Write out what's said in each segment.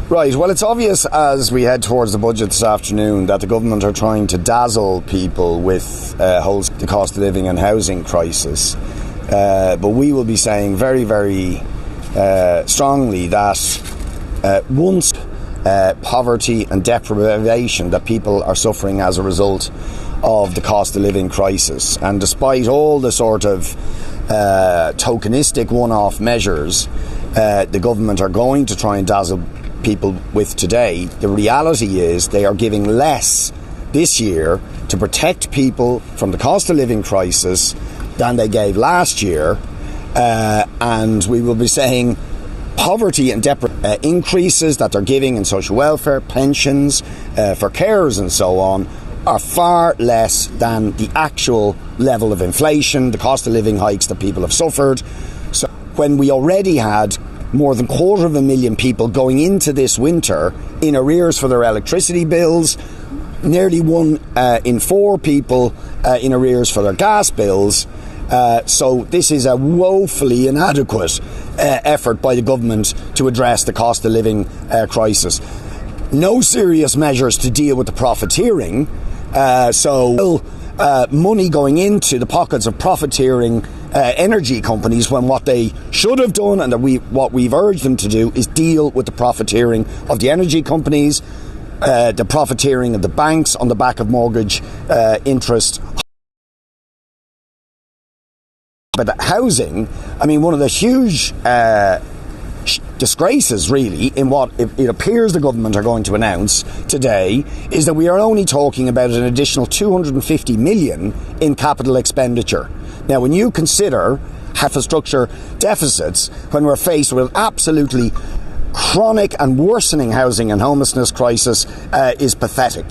Right, well, it's obvious as we head towards the budget this afternoon that the government are trying to dazzle people with the cost of living and housing crisis. But we will be saying very, very strongly that once poverty and deprivation that people are suffering as a result of the cost of living crisis, and despite all the sort of tokenistic one-off measures the government are going to try and dazzle people with today, the reality is they are giving less this year to protect people from the cost of living crisis than they gave last year, and we will be saying poverty and increases that they're giving in social welfare, pensions, for carers and so on are far less than the actual level of inflation, the cost of living hikes that people have suffered. So when we already had more than 250,000 people going into this winter in arrears for their electricity bills, nearly 1 in 4 people in arrears for their gas bills. So this is a woefully inadequate effort by the government to address the cost of living crisis. No serious measures to deal with the profiteering. Money going into the pockets of profiteering energy companies, when what they should have done and what we've urged them to do is deal with the profiteering of the energy companies, the profiteering of the banks on the back of mortgage interest. But housing, I mean, one of the huge disgraces really in what it appears the government are going to announce today is that we are only talking about an additional 250 million in capital expenditure. Now, when you consider infrastructure deficits, when we're faced with absolutely chronic and worsening housing and homelessness crisis, is pathetic.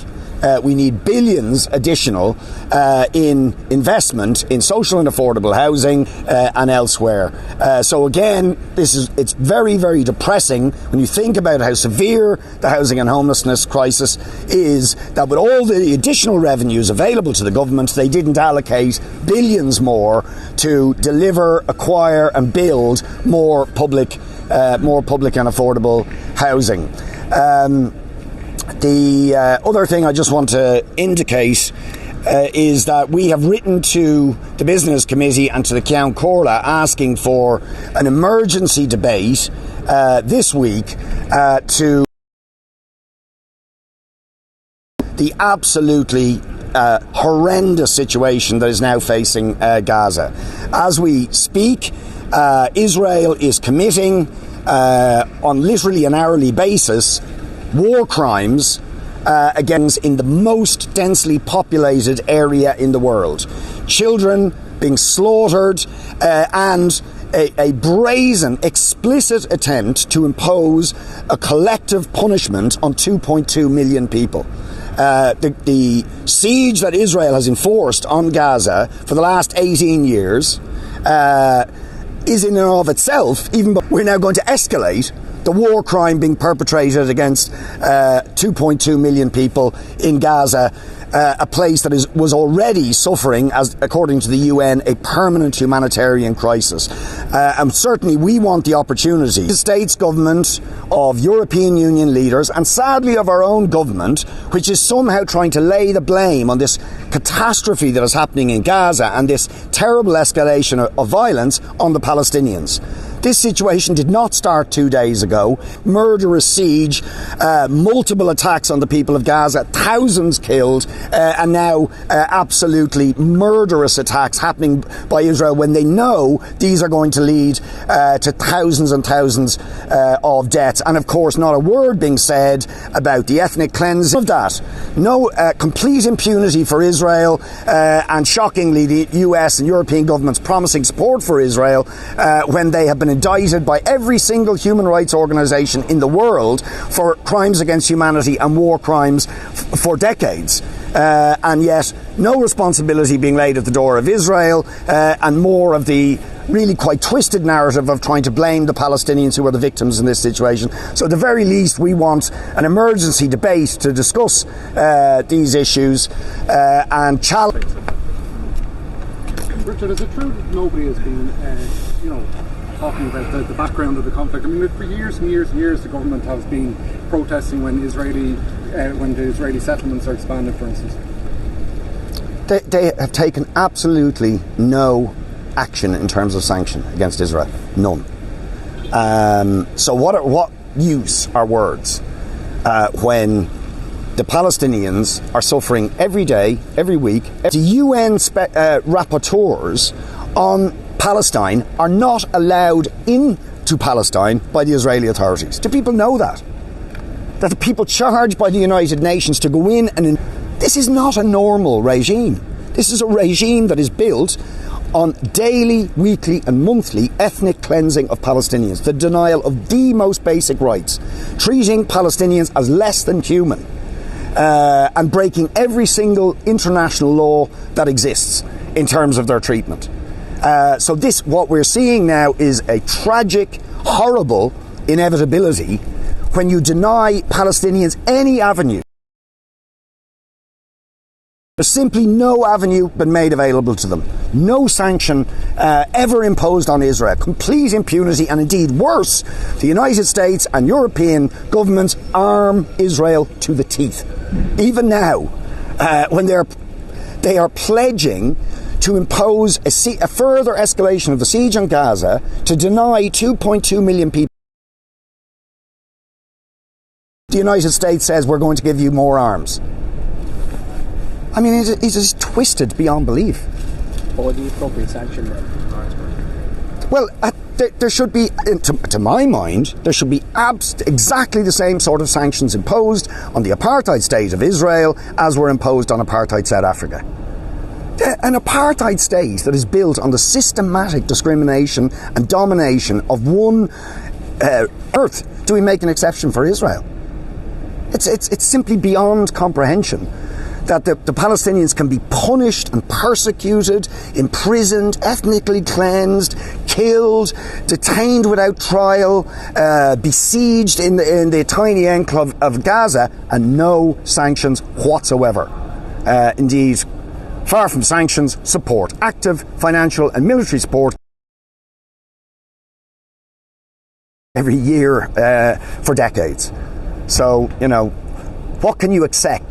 We need billions additional in investment in social and affordable housing and elsewhere. So again, it's very, very depressing when you think about how severe the housing and homelessness crisis is, that with all the additional revenues available to the government, they didn't allocate billions more to deliver, acquire and build more public and affordable housing. The other thing I just want to indicate is that we have written to the Business Committee and to the Ceann Comhairle asking for an emergency debate this week to the absolutely horrendous situation that is now facing Gaza. As we speak, Israel is committing on literally an hourly basis war crimes against in the most densely populated area in the world. Children being slaughtered and a brazen, explicit attempt to impose a collective punishment on 2.2 million people. The siege that Israel has enforced on Gaza for the last 18 years is in and of itself, we're now going to escalate the war crime being perpetrated against 2.2 million people in Gaza, a place that was already suffering, as according to the UN, a permanent humanitarian crisis. And certainly we want the opportunity, the states government, of European Union leaders, and sadly of our own government, which is somehow trying to lay the blame on this catastrophe that is happening in Gaza and this terrible escalation of violence on the Palestinians. This situation did not start 2 days ago. Murderous siege, multiple attacks on the people of Gaza, thousands killed, and now absolutely murderous attacks happening by Israel when they know these are going to lead to thousands and thousands of deaths. And of course, not a word being said about the ethnic cleansing of that. No complete impunity for Israel, and shockingly, the US and European governments promising support for Israel when they have been indicted by every single human rights organisation in the world for crimes against humanity and war crimes for decades. And yet no responsibility being laid at the door of Israel, and more of the really quite twisted narrative of trying to blame the Palestinians who are the victims in this situation. So at the very least, we want an emergency debate to discuss these issues and challenge. Richard, is it true that nobody has been, talking about the background of the conflict. I mean, for years and years and years, the government has been protesting when the Israeli settlements are expanded, for instance. They have taken absolutely no action in terms of sanction against Israel. None. So what use are words when the Palestinians are suffering every day, every week? The UN rapporteurs on Palestine are not allowed into Palestine by the Israeli authorities. Do people know that? That the people charged by the United Nations to go in and... This is not a normal regime. This is a regime that is built on daily, weekly and monthly ethnic cleansing of Palestinians, the denial of the most basic rights, treating Palestinians as less than human, and breaking every single international law that exists in terms of their treatment. So what we're seeing now is a tragic, horrible inevitability when you deny Palestinians any avenue. There's simply no avenue been made available to them. No sanction ever imposed on Israel. Complete impunity, and indeed worse, the United States and European governments arm Israel to the teeth. Even now, when they are pledging to impose a further escalation of the siege on Gaza to deny 2.2 million people. The United States says we're going to give you more arms. I mean, it is twisted beyond belief. What would the appropriate sanction then? Well, there should be, to my mind, there should be exactly the same sort of sanctions imposed on the apartheid state of Israel as were imposed on apartheid South Africa. An apartheid state that is built on the systematic discrimination and domination of one earth. Do we make an exception for Israel? It's simply beyond comprehension that the Palestinians can be punished and persecuted, imprisoned, ethnically cleansed, killed, detained without trial, besieged in the tiny enclave of Gaza, and no sanctions whatsoever. Indeed, far from sanctions, support, active financial and military support every year for decades. So, what can you expect?